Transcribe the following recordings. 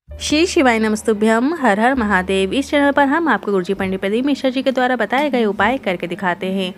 श्री शिवाय नमस्तुभ्यम। हर हर महादेव। इस चैनल पर हम आपको गुरुजी पंडित प्रदीप मिश्रा जी के द्वारा बताए गए उपाय करके दिखाते हैं।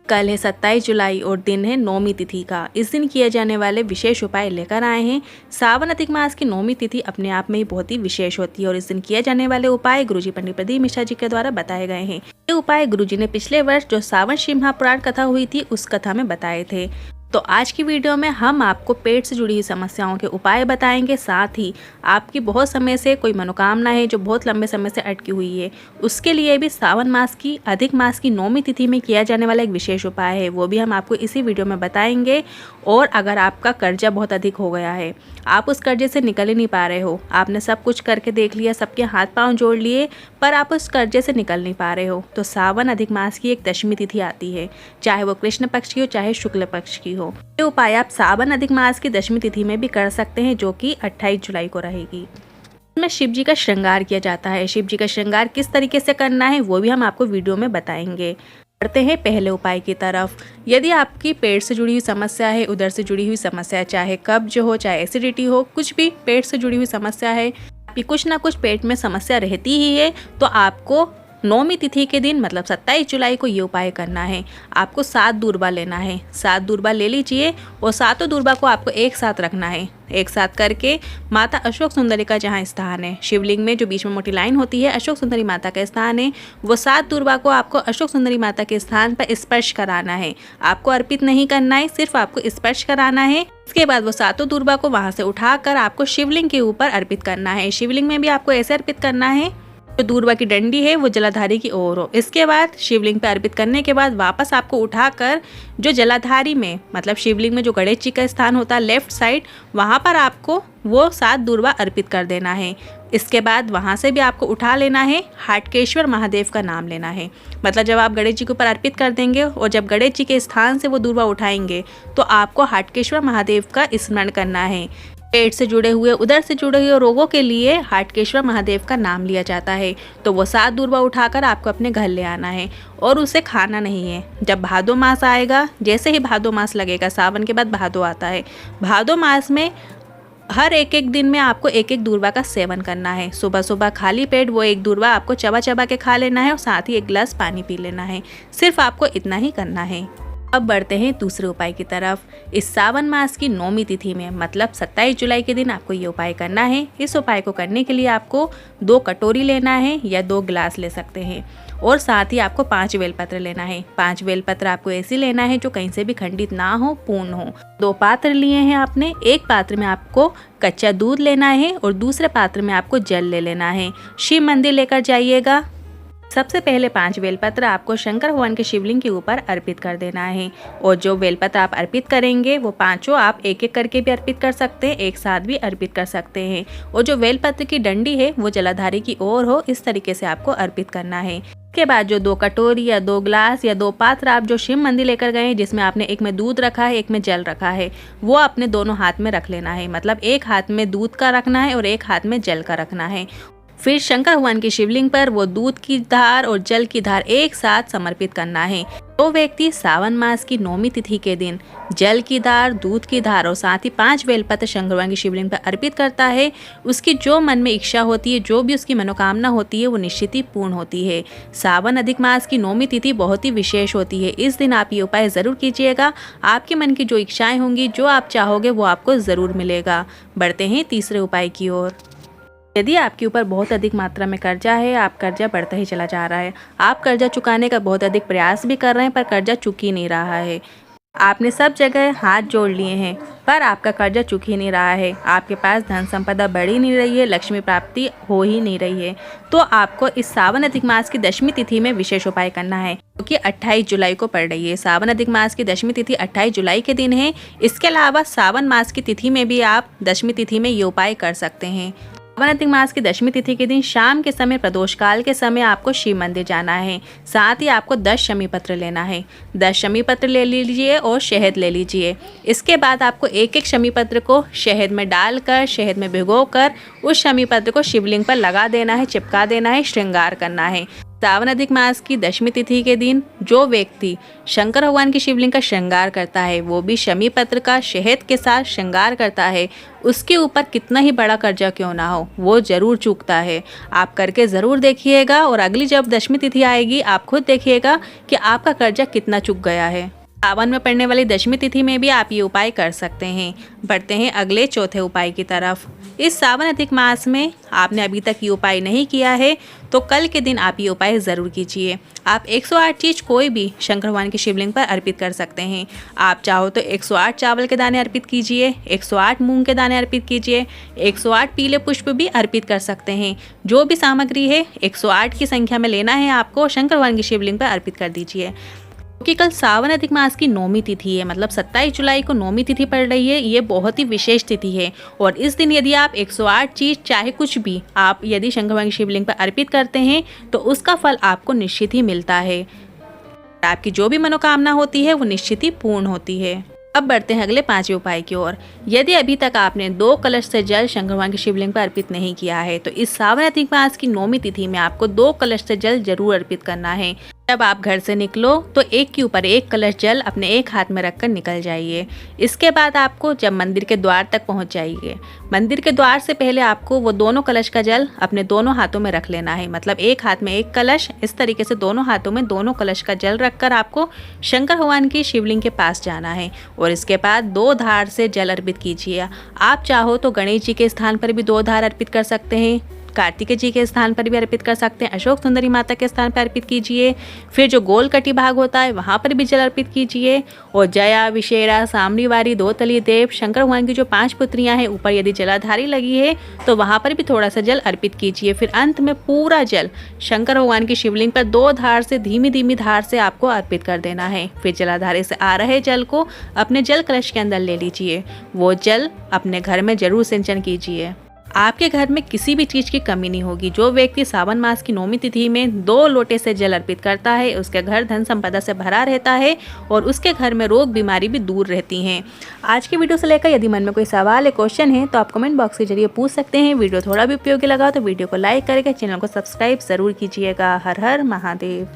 कल है 27 जुलाई और दिन है नौमी तिथि का। इस दिन किए जाने वाले विशेष उपाय लेकर आए हैं। सावन अधिक मास की नौमी तिथि अपने आप में ही बहुत ही विशेष होती है और इस दिन किए जाने वाले उपाय गुरुजी पंडित प्रदीप मिश्रा जी के द्वारा बताए गए हैं। ये उपाय गुरुजी ने पिछले वर्ष जो सावन शिव महापुराण कथा हुई थी उस कथा में बताए थे। तो आज की वीडियो में हम आपको पेट से जुड़ी हुई समस्याओं के उपाय बताएंगे। साथ ही आपकी बहुत समय से कोई मनोकामना है जो बहुत लंबे समय से अटकी हुई है, उसके लिए भी सावन मास की अधिक मास की नौमी तिथि में किया जाने वाला एक विशेष उपाय है, वो भी हम आपको इसी वीडियो में बताएंगे। और अगर आपका कर्जा बहुत अधिक हो गया है, आप उस कर्जे से निकल ही नहीं पा रहे हो, आपने सब कुछ करके देख लिया, सबके हाथ पांव जोड़ लिए, पर आप उस कर्जे से निकल नहीं पा रहे हो, तो सावन अधिक मास की एक दशमी तिथि आती है, चाहे वो कृष्ण पक्ष की हो चाहे शुक्ल पक्ष की हो। ये उपाय आप सावन अधिक मास की दशमी तिथि में भी कर सकते हैं, जो कि 28 जुलाई को रहेगी। इसमें शिव जी का श्रृंगार किया जाता है। शिव जी का श्रृंगार किस तरीके से करना है वो भी हम आपको वीडियो में बताएंगे। बढ़ते हैं पहले उपाय की तरफ। यदि आपकी पेट से जुड़ी हुई समस्या है, उदर से जुड़ी हुई समस्या है, चाहे कब्ज हो चाहे एसिडिटी हो, कुछ भी पेट से जुड़ी हुई समस्या है, आपकी कुछ ना कुछ पेट में समस्या रहती ही है, तो आपको नौमी तिथि के दिन मतलब 27 जुलाई को ये उपाय करना है। आपको 7 दूर्वा लेना है। 7 दूर्वा ले लीजिए और सातों दूर्वा को आपको एक साथ रखना है। एक साथ करके माता अशोक सुंदरी का जहाँ स्थान है, शिवलिंग में जो बीच में मोटी लाइन होती है अशोक सुंदरी माता का स्थान है, वो 7 दूर्वा को आपको अशोक सुंदरी माता के स्थान पर स्पर्श कराना है। आपको अर्पित नहीं करना है, सिर्फ आपको स्पर्श कराना है। इसके बाद वो सातों दूर्वा को वहाँ से उठाकर आपको शिवलिंग के ऊपर अर्पित करना है। शिवलिंग में भी आपको ऐसे अर्पित करना है जो दूर्वा की डंडी है वो जलाधारी की ओर हो। इसके बाद शिवलिंग पे अर्पित करने के बाद वापस आपको उठाकर जो जलाधारी में मतलब शिवलिंग में जो गणेश जी का स्थान होता है लेफ्ट साइड, वहाँ पर आपको वो 7 दूर्वा अर्पित कर देना है। इसके बाद वहाँ से भी आपको उठा लेना है, हाटकेश्वर महादेव का नाम लेना है। मतलब जब आप गणेश जी के ऊपर अर्पित कर देंगे और जब गणेश जी के स्थान से वो दूर्वा उठाएंगे तो आपको हाटकेश्वर महादेव का स्मरण करना है। पेट से जुड़े हुए उदर से जुड़े हुए रोगों के लिए हाटकेश्वर महादेव का नाम लिया जाता है। तो वो 7 दूर्वा उठाकर आपको अपने घर ले आना है और उसे खाना नहीं है। जब भादो मास आएगा, जैसे ही भादो मास लगेगा, सावन के बाद भादो आता है, भादो मास में हर एक दिन में आपको एक दूर्वा का सेवन करना है। सुबह सुबह खाली पेट वो एक दूर्वा आपको चबा चबा के खा लेना है और साथ ही 1 गिलास पानी पी लेना है। सिर्फ आपको इतना ही करना है। अब बढ़ते हैं दूसरे उपाय की तरफ। इस सावन मास की नौमी तिथि में मतलब 27 जुलाई के दिन आपको ये उपाय करना है। इस उपाय को करने के लिए आपको 2 कटोरी लेना है या 2 गिलास ले सकते हैं और साथ ही आपको 5 बेलपत्र लेना है। 5 बेलपत्र आपको ऐसे लेना है जो कहीं से भी खंडित ना हो, पूर्ण हो। 2 पात्र लिए हैं आपने। एक पात्र में आपको कच्चा दूध लेना है और दूसरे पात्र में आपको जल ले लेना है। शिव मंदिर लेकर जाइएगा। सबसे पहले 5 बेलपत्र आपको शंकर भगवान के शिवलिंग के ऊपर अर्पित कर देना है और जो बेलपत्र आप अर्पित करेंगे वो 5 आप एक एक करके भी अर्पित कर सकते हैं, एक साथ भी अर्पित कर सकते हैं। और जो बेलपत्र की डंडी है वो जलाधारी की ओर हो, इस तरीके से आपको अर्पित करना है। इसके बाद जो 2 कटोरी या 2 गिलास या 2 पात्र आप जो शिव मंदिर लेकर गए, जिसमें आपने एक में दूध रखा है एक में जल रखा है, वो अपने दोनों हाथ में रख लेना है। मतलब एक हाथ में दूध का रखना है और एक हाथ में जल का रखना है। फिर शंकर भगवान की शिवलिंग पर वो दूध की धार और जल की धार एक साथ समर्पित करना है। तो व्यक्ति सावन मास की नौमी तिथि के दिन जल की धार, दूध की धार और साथ ही 5 बेलपत्र शंकर भगवान की शिवलिंग पर अर्पित करता है, उसकी जो मन में इच्छा होती है, जो भी उसकी मनोकामना होती है, वो निश्चित ही पूर्ण होती है। सावन अधिक मास की नौमी तिथि बहुत ही विशेष होती है। इस दिन आप ये उपाय ज़रूर कीजिएगा। आपके मन की जो इच्छाएं होंगी, जो आप चाहोगे वो आपको ज़रूर मिलेगा। बढ़ते हैं तीसरे उपाय की ओर। यदि आपके ऊपर बहुत अधिक मात्रा में कर्जा है, आप कर्जा बढ़ता ही चला जा रहा है, आप कर्जा चुकाने का बहुत अधिक प्रयास भी कर रहे हैं पर कर्जा चुक ही नहीं रहा है, आपने सब जगह हाथ जोड़ लिए हैं पर आपका कर्जा चुक ही नहीं रहा है, आपके पास धन संपदा बढ़ ही नहीं रही है, लक्ष्मी प्राप्ति हो ही नहीं रही है, तो आपको इस सावन अधिक मास की दशमी तिथि में विशेष उपाय करना है, क्योंकि 28 जुलाई को पड़ रही है। सावन अधिक मास की दशमी तिथि 28 जुलाई के दिन है। इसके अलावा सावन मास की तिथि में भी आप दशमी तिथि में ये उपाय कर सकते हैं। सावन अधिक मास की दशमी तिथि के दिन शाम के समय प्रदोष काल के समय आपको शिव मंदिर जाना है। साथ ही आपको 10 शमी पत्र लेना है। 10 शमी पत्र ले लीजिए और शहद ले लीजिए। इसके बाद आपको एक एक शमी पत्र को शहद में डालकर, शहद में भिगोकर उस शमी पत्र को शिवलिंग पर लगा देना है, चिपका देना है, श्रृंगार करना है। सावन अधिक मास की दशमी तिथि के दिन जो व्यक्ति शंकर भगवान की शिवलिंग का श्रृंगार करता है, वो भी शमी पत्र का शहद के साथ श्रृंगार करता है, उसके ऊपर कितना ही बड़ा कर्जा क्यों ना हो, वो जरूर चूकता है। आप करके ज़रूर देखिएगा और अगली जब दशमी तिथि आएगी आप खुद देखिएगा कि आपका कर्जा कितना चूक गया है। सावन में पड़ने वाली दशमी तिथि में भी आप ये उपाय कर सकते हैं। बढ़ते हैं अगले चौथे उपाय की तरफ। इस सावन अधिक मास में आपने अभी तक ये उपाय नहीं किया है तो कल के दिन आप ये उपाय ज़रूर कीजिए। आप 108 चीज़ कोई भी शंकर भगवान की शिवलिंग पर अर्पित कर सकते हैं। आप चाहो तो 108 चावल के दाने अर्पित कीजिए, 108 मूंग के दाने अर्पित कीजिए, 108 पीले पुष्प भी अर्पित कर सकते हैं। जो भी सामग्री है 108 की संख्या में लेना है आपको, शंकर भगवान की शिवलिंग पर अर्पित कर दीजिए। क्योंकि कल सावन अधिक मास की नौमी तिथि है, मतलब 27 जुलाई को नौमी तिथि पड़ रही है। ये बहुत ही विशेष तिथि है और इस दिन यदि आप 108 चीज़ चाहे कुछ भी आप यदि शंकर भगवान की शिवलिंग पर अर्पित करते हैं तो उसका फल आपको निश्चित ही मिलता है। आपकी जो भी मनोकामना होती है वो निश्चित ही पूर्ण होती है। अब बढ़ते हैं अगले 5वें उपाय की ओर। यदि अभी तक आपने 2 कलश से जल शंकर भगवान की शिवलिंग पर अर्पित नहीं किया है तो इस सावन अधिक मास की नौमी तिथि में आपको 2 कलश से जल जरूर अर्पित करना है। जब आप घर से निकलो तो एक के ऊपर एक कलश जल अपने एक हाथ में रखकर निकल जाइए। इसके बाद आपको जब मंदिर के द्वार तक पहुंच जाइए, मंदिर के द्वार से पहले आपको वो दोनों कलश का जल अपने दोनों हाथों में रख लेना है। मतलब एक हाथ में एक कलश, इस तरीके से दोनों हाथों में दोनों कलश का जल रखकर आपको शंकर भगवान की शिवलिंग के पास जाना है और इसके बाद 2 धार से जल अर्पित कीजिए। आप चाहो तो गणेश जी के स्थान पर भी 2 धार अर्पित कर सकते हैं, कार्तिकेय जी के स्थान पर भी अर्पित कर सकते हैं, अशोक सुंदरी माता के स्थान पर अर्पित कीजिए। फिर जो गोल कटी भाग होता है वहाँ पर भी जल अर्पित कीजिए। और जया, विशेरा, सामरीवारी, दोतली देव, शंकर भगवान की जो 5 पुत्रियाँ हैं ऊपर यदि जलाधारी लगी है तो वहाँ पर भी थोड़ा सा जल अर्पित कीजिए। फिर अंत में पूरा जल शंकर भगवान की शिवलिंग पर 2 धार से धीमी धीमी धार से आपको अर्पित कर देना है। फिर जलाधारी से आ रहे जल को अपने जल कलश के अंदर ले लीजिए। वो जल अपने घर में जरूर सिंचन कीजिए। आपके घर में किसी भी चीज़ की कमी नहीं होगी। जो व्यक्ति सावन मास की नौमी तिथि में 2 लोटे से जल अर्पित करता है उसके घर धन संपदा से भरा रहता है और उसके घर में रोग बीमारी भी दूर रहती हैं। आज की वीडियो से लेकर यदि मन में कोई सवाल या क्वेश्चन है तो आप कमेंट बॉक्स के जरिए पूछ सकते हैं। वीडियो थोड़ा भी उपयोगी लगा तो वीडियो को लाइक करके चैनल को सब्सक्राइब ज़रूर कीजिएगा। हर हर महादेव।